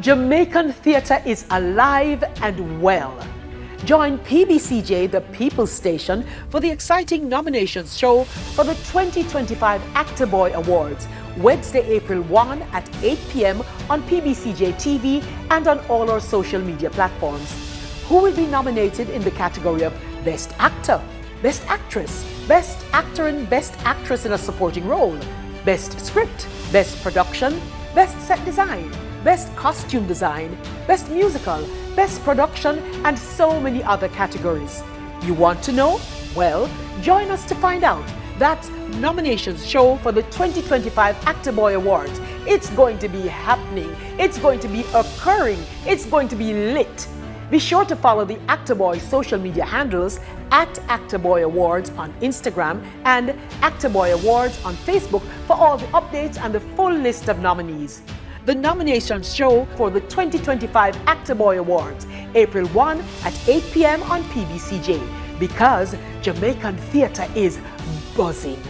Jamaican theatre is alive and well. Join PBCJ, the People's Station, for the exciting nominations show for the 2025 Actor Boy Awards, Wednesday, April 1 at 8 p.m. on PBCJ TV and on all our social media platforms. Who will be nominated in the category of Best Actor, Best Actress, Best Actor and Best Actress in a Supporting Role, Best Script, Best Production, Best Set Design, Best Costume Design, Best Musical, Best Production, and so many other categories. You want to know? Well, join us to find out. That nominations show for the 2025 Actor Boy Awards. It's going to be happening. It's going to be occurring. It's going to be lit. Be sure to follow the Actor Boy social media handles at Actor Boy Awards on Instagram and Actor Boy Awards on Facebook for all the updates and the full list of nominees. The nominations show for the 2025 Actor Boy Awards, April 1 at 8 p.m. on PBCJ, because Jamaican theatre is buzzing.